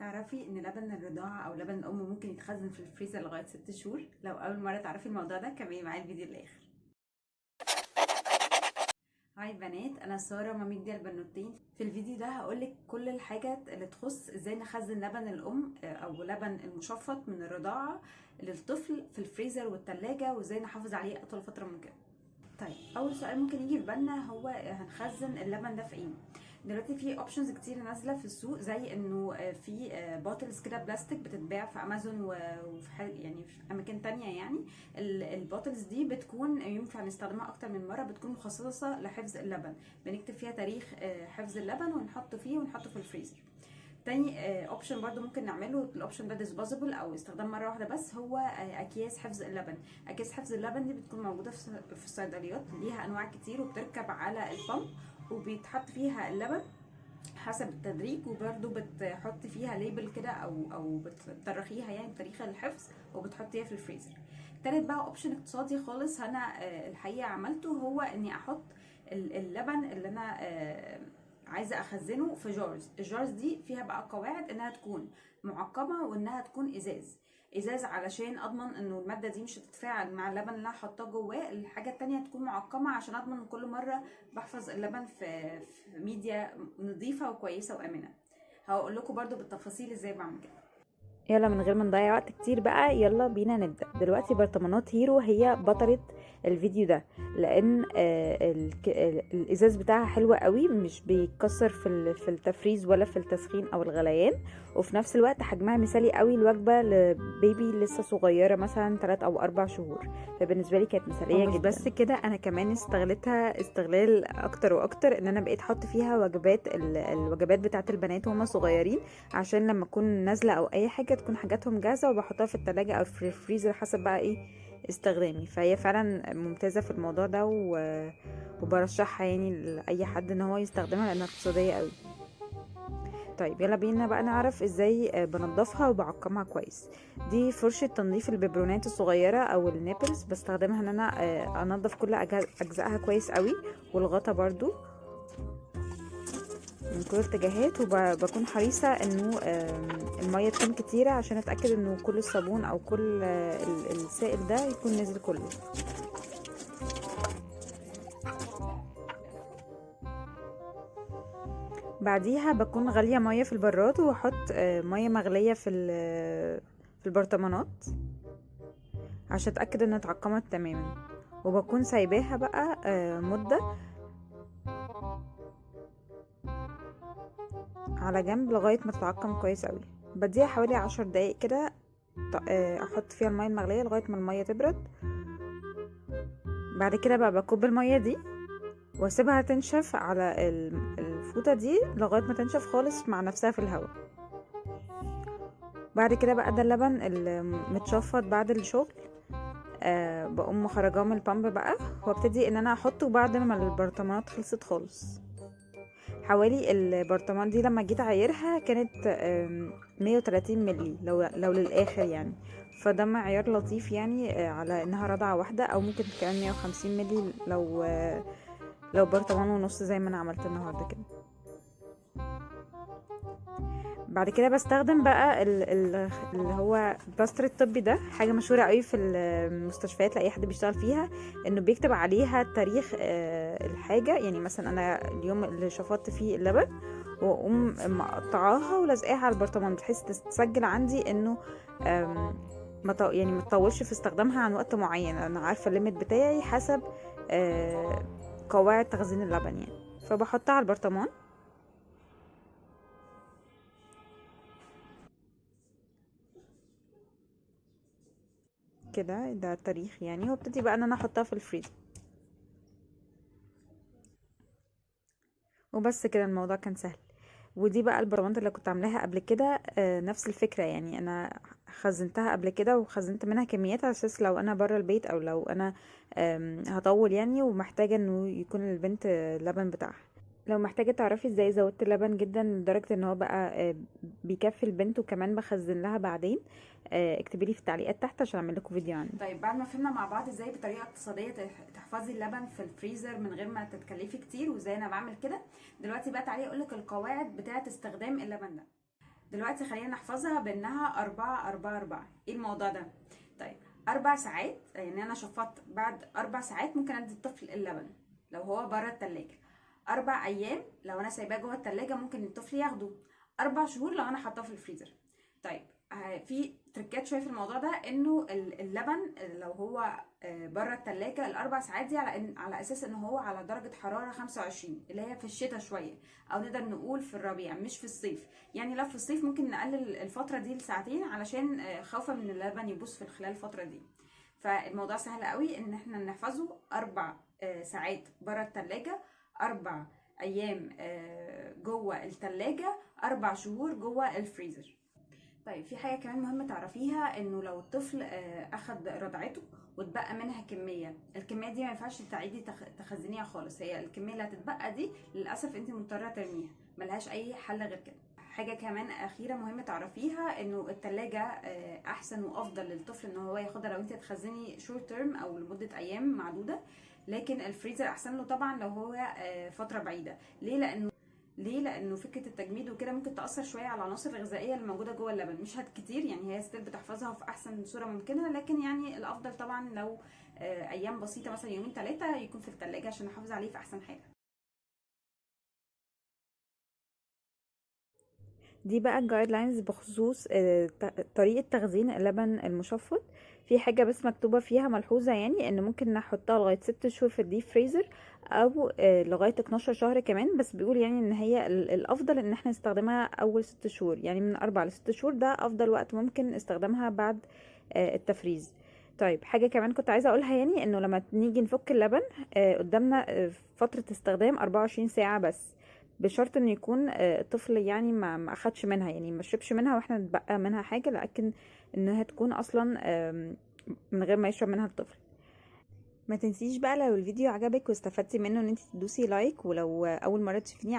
تعرفي ان لبن الرضاعة او لبن الام ممكن يتخزن في الفريزر لغاية 6 شهور؟ لو اول مرة تعرفي الموضوع ده كملي معايا الفيديو للاخر. هاي بنات، انا ساره مامي دي البنوتين. في الفيديو ده هقولك كل الحاجات اللي تخص ازاي نخزن لبن الام او لبن المشفط من الرضاعه للطفل في الفريزر والتلاجة، وازاي نحافظ عليه اطول فتره ممكنه. طيب، اول سؤال ممكن يجي في بالنا هو هنخزن اللبن ده في ايه؟ دلوقتي في اوبشنز كتير نازله في السوق، زي انه في بوتلز كده بلاستيك بتتباع في امازون وفي يعني في اماكن تانية. يعني البوتلز دي بتكون ينفع نستخدمها اكتر من مره، بتكون مخصصه لحفظ اللبن، بنكتب فيها تاريخ حفظ اللبن ونحطه فيه ونحطه في الفريزر. تاني اوبشن برضو ممكن نعمله، الاوبشن ده ديسبوزبل او استخدام مره واحده بس، هو اكياس حفظ اللبن. اكياس حفظ اللبن دي بتكون موجوده في الصيدليات، ليها انواع كتير وبتركب على البامب وبيتحط فيها اللبن حسب التدريج، وبرده بتحط فيها ليبل كده او بتطرخيها يعني بتاريخ الحفظ وبتحطيها في الفريزر. تالت بقى اوبشن اقتصادي خالص انا الحقيقه عملته، هو اني احط اللبن اللي انا عايزه اخزنه في جارز. الجارز دي فيها بقى قواعد انها تكون معقمه وانها تكون ازاز علشان اضمن انه الماده دي مش هتتفاعل مع اللبن اللي انا حاطاه جواه. الحاجه التانية تكون معقمه عشان اضمن ان كل مره بحفظ اللبن في ميديا نظيفه وكويسه وامنه. هقول لكم برضو بالتفاصيل ازاي بعمل كده. يلا من غير ما نضيع وقت كتير بقى، يلا بينا نبدأ دلوقتي. برطمانات هيرو هي بطلة الفيديو ده، لان الازاز بتاعها حلوة قوي، مش بيتكسر في التفريز ولا في التسخين او الغليان، وفي نفس الوقت حجمها مثالي قوي الوجبة لبيبي لسه صغيرة مثلا 3 أو 4 شهور. فبالنسبة لي كانت مثالية مش جدا. بس كده، انا كمان استغلتها استغلال اكتر واكتر، ان انا بقيت احط فيها الوجبات بتاعت البنات وهم صغيرين، عشان لما اكون نازله او اي حاجه تكون حاجاتهم جاهزه وبحطها في التلاجة او في الفريزر حسب بقى ايه استخدامي. فهي فعلا ممتازه في الموضوع ده وبرشحها يعني لاي حد ان هو يستخدمها لانها اقتصاديه قوي. طيب يلا بينا بقى نعرف ازاي بنضفها وبعقمها كويس. دي فرشة تنظيف الببرونات الصغيرة او النيبلز، بستخدمها ان انا انضف كل اجزائها كويس قوي، والغطا برضو من كل الاتجاهات، وبكون حريصة انه المية تكون كتيرة عشان اتأكد انه كل الصابون او كل السائل ده يكون نزل كله. بعديها بكون غالية مية في البراد، واحط مية مغلية في البرطمانات عشان اتأكد انها اتعقمت تماما، وبكون سايباها بقى مدة على جنب لغاية ما تتعقم كويس قوي. بديها حوالي 10 دقايق كده، احط فيها المية المغلية لغاية ما المية تبرد. بعد كده بقى بكب المية دي واسيبها تنشف على الفوطة دي لغاية ما تنشف خالص مع نفسها في الهواء. بعد كده بقى ده اللبن المتشفط بعد الشغل، بقوم مخرجاه من البامب بقى، وابتدي ان انا احطه بعد ما البرطمانات خلصت خالص. حوالي البرطمان دي لما جيت اعايرها كانت 130 ملي لو للاخر يعني، فده معيار لطيف يعني على انها رضعة واحدة، او ممكن كمان 150 ملي لو برطمان ونص زي ما انا عملت النهاردة كده. بعد كده بستخدم بقى اللي هو البلاستر الطبي ده، حاجة مشهورة قوي في المستشفيات لأي حد بيشتغل فيها، انه بيكتب عليها تاريخ الحاجة. يعني مثلا انا اليوم اللي شفطت فيه اللبن، واقوم مقطعاها ولازقاها على البرطمان بحيث تسجل عندي انه يعني ما تطولش في استخدامها عن وقت معين. انا عارفة الليميت بتاعي حسب قواعد تخزين اللبن يعني، فبحطها على البرطمان كده. ده التاريخ يعني، وابتدي بقى ان انا احطها في الفريزر، وبس كده الموضوع كان سهل. ودي بقى البرطمانات اللي كنت عاملاها قبل كده، نفس الفكرة يعني. انا خزنتها قبل كده وخزنت منها كميات على اساس لو انا بره البيت او لو انا هطول يعني ومحتاجة انه يكون البنت اللبن بتاعها. لو محتاجة تعرفي ازاي زودت اللبن جدا لدرجة ان هو بقى بيكفي البنت وكمان بخزن لها بعدين، اكتبي لي في التعليقات تحت عشان اعمل لكم فيديو عنه. طيب، بعد ما فهمنا مع بعض ازاي بطريقه اقتصاديه تحفظي اللبن في الفريزر من غير ما تتكلفي كتير وازاي انا بعمل كده، دلوقتي بقى تعالي اقول لك القواعد بتاعه استخدام اللبن ده. دلوقتي خلينا نحفظها بانها 4 ايه الموضوع ده؟ طيب 4 ساعات، يعني انا شفطت بعد 4 ساعات ممكن ادي الطفل اللبن لو هو بره التلاجة. 4 ايام لو انا سايباه جوه التلاجة ممكن الطفل ياخده. 4 شهور لو انا حاطاه في الفريزر. طيب في تركات شويه في الموضوع ده، انه اللبن لو هو بره التلاجة ال4 ساعات دي على اساس ان هو على درجه حراره 25 اللي هي في الشتاء شويه، او نقدر نقول في الربيع مش في الصيف. يعني لو في الصيف ممكن نقلل الفتره دي لساعتين علشان خوفا من اللبن يبوظ في خلال الفتره دي. فالموضوع سهل قوي ان احنا نحفظه. 4 ساعات بره التلاجة، 4 ايام جوه التلاجة، 4 شهور جوه الفريزر. طيب في حاجة كمان مهمة تعرفيها، انه لو الطفل اخد رضعته واتبقى منها كمية، الكمية دي ما ينفعش تعيدي تخزنيها خالص. هي الكمية اللي هتتبقى دي للأسف انت مضطرة ترميها، ملهاش اي حل غير كده. حاجة كمان أخيرة مهمة تعرفيها، إنه التلاجة أحسن وأفضل للطفل إن هو ياخدها لو أنت هتخزني شورت تيرم أو لمدة أيام معدودة. لكن الفريزر أحسن له طبعا لو هو فترة بعيدة. ليه؟ لانه فكره التجميد وكده ممكن تاثر شويه على العناصر الغذائيه اللي موجوده جوه اللبن. مش كتير يعني، هي ستيل بتحفظها في احسن صوره ممكنه، لكن يعني الافضل طبعا لو ايام بسيطه مثلا يومين 3 يكون في الثلاجه عشان نحافظ عليه في احسن حاجه. دي بقى الجايد لاينز بخصوص طريقة تخزين اللبن المشفط. في حاجة بس مكتوبة فيها ملحوظة، يعني ان ممكن نحطها لغاية 6 شهور في الديب فريزر، او لغاية 12 شهر كمان. بس بيقول يعني ان هي الافضل ان احنا نستخدمها اول 6 شهور، يعني من 4 ل6 شهور ده افضل وقت ممكن استخدامها بعد التفريز. طيب حاجة كمان كنت عايزة اقولها، يعني انه لما نيجي نفك اللبن قدامنا فترة استخدام 24 ساعة بس، بشرط انه يكون الطفل يعني ما اخدش منها، يعني ما شربش منها واحنا نتبقى منها حاجة، لكن انها تكون اصلا من غير ما يشرب منها الطفل. ما تنسيش بقى لو الفيديو عجبك واستفدتي منه ان انت تدوسي لايك، ولو اول مرة تشوفيني